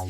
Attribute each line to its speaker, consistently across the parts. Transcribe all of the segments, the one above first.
Speaker 1: Hey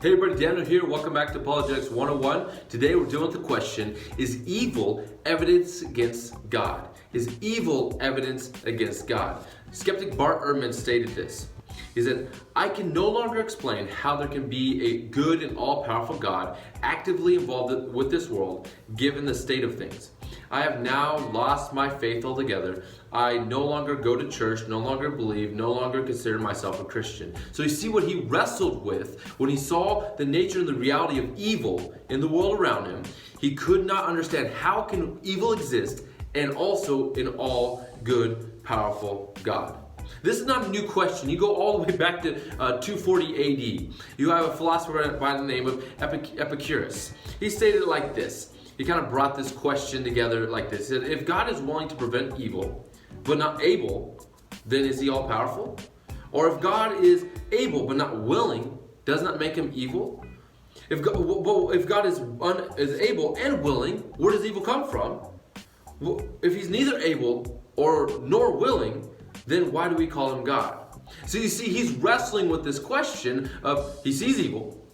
Speaker 1: everybody, Daniel here. Welcome back to Apologetics 101. Today we're dealing with the question, is evil evidence against God? Is evil evidence against God? Skeptic Bart Ehrman stated this. He said, I can no longer explain how there can be a good and all-powerful God actively involved with this world, given the state of things. I have now lost my faith altogether. I no longer go to church, no longer believe, no longer consider myself a Christian. So you see what he wrestled with when he saw the nature and the reality of evil in the world around him. He could not understand how can evil exist and also an all good, powerful God. This is not a new question. You go all the way back to 240 AD. You have a philosopher by the name of Epicurus. He stated it like this. He kind of brought this question together like this. He said, if God is willing to prevent evil, but not able, then is he all powerful? Or if God is able, but not willing, does not make him evil? If God is able and willing, where does evil come from? Well, if he's neither able nor willing, then why do we call him God? So you see, he's wrestling with this question of, he sees evil,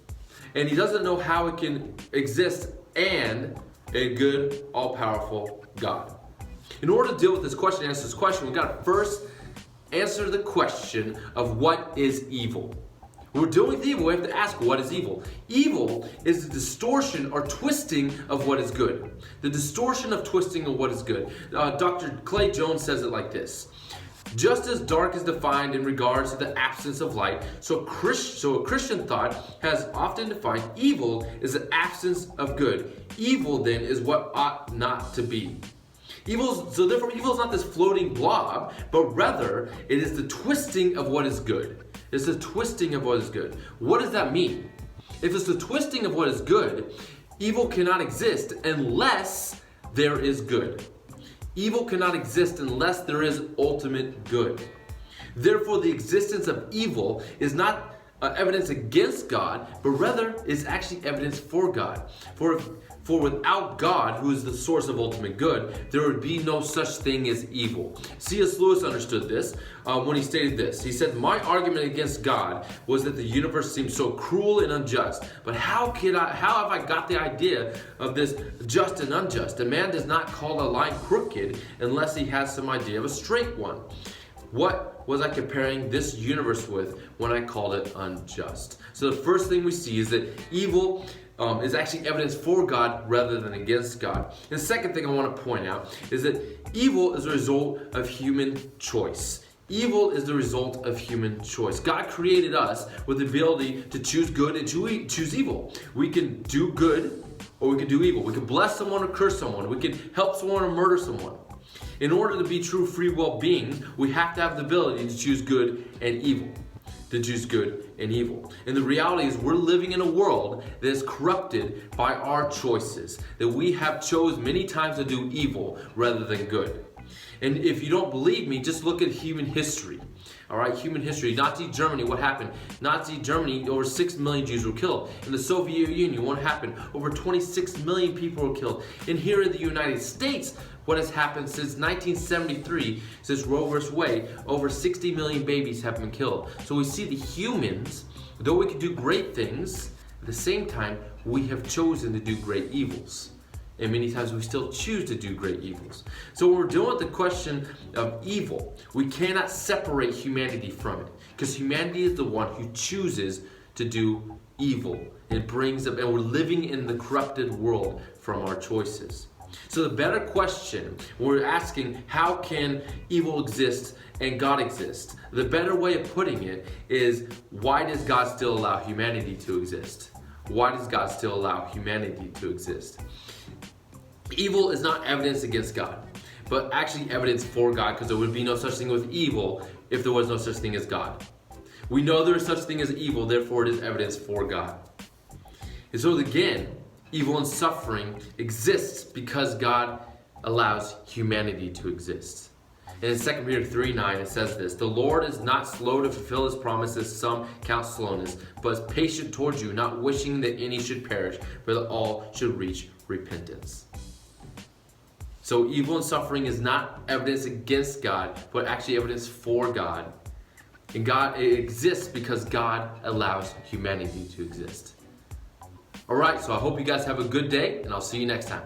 Speaker 1: and he doesn't know how it can exist and a good, all-powerful God. In order to deal with this question, answer this question, we've got to first answer the question of what is evil. When we're dealing with evil, we have to ask, what is evil? Evil is the distortion or twisting of what is good. The distortion of twisting of what is good. Dr. Clay Jones says it like this. Just as dark is defined in regards to the absence of light, so a Christian thought has often defined evil as the absence of good. Evil then is what ought not to be. Therefore evil is not this floating blob, but rather it is the twisting of what is good. It's the twisting of what is good. What does that mean? If it's the twisting of what is good, evil cannot exist unless there is good. Evil cannot exist unless there is ultimate good. Therefore, the existence of evil is not evidence against God, but rather is actually evidence for God. For without God, who is the source of ultimate good, there would be no such thing as evil. C.S. Lewis understood this when he stated this. He said, my argument against God was that the universe seems so cruel and unjust. But how have I got the idea of this just and unjust? A man does not call a line crooked unless he has some idea of a straight one. What was I comparing this universe with when I called it unjust? So the first thing we see is that evil is actually evidence for God rather than against God. And the second thing I want to point out is that evil is a result of human choice. Evil is the result of human choice. God created us with the ability to choose good and choose evil. We can do good or we can do evil. We can bless someone or curse someone. We can help someone or murder someone. In order to be true free will being, we have to have the ability to choose good and evil. To choose good and evil. And the reality is we're living in a world that is corrupted by our choices. That we have chose many times to do evil rather than good. And if you don't believe me, just look at human history. All right, human history. Nazi Germany, what happened? Nazi Germany, over 6 million Jews were killed. In the Soviet Union, what happened? Over 26 million people were killed. And here in the United States, what has happened since 1973, since Roe vs. Wade, over 60 million babies have been killed. So we see the humans, though we can do great things, at the same time, we have chosen to do great evils. And many times we still choose to do great evils. So when we're dealing with the question of evil, we cannot separate humanity from it. Because humanity is the one who chooses to do evil. It brings up, and we're living in the corrupted world from our choices. So the better question, when we're asking how can evil exist and God exist, the better way of putting it is, why does God still allow humanity to exist? Why does God still allow humanity to exist? Evil is not evidence against God, but actually evidence for God, because there would be no such thing with evil if there was no such thing as God. We know there is such thing as evil, therefore it is evidence for God. And so again, evil and suffering exists because God allows humanity to exist. And in 2 Peter 3:9 it says this, the Lord is not slow to fulfill his promises, some count slowness, but is patient towards you, not wishing that any should perish, but that all should reach repentance. So evil and suffering is not evidence against God, but actually evidence for God. And God, it exists because God allows humanity to exist. All right, so I hope you guys have a good day, and I'll see you next time.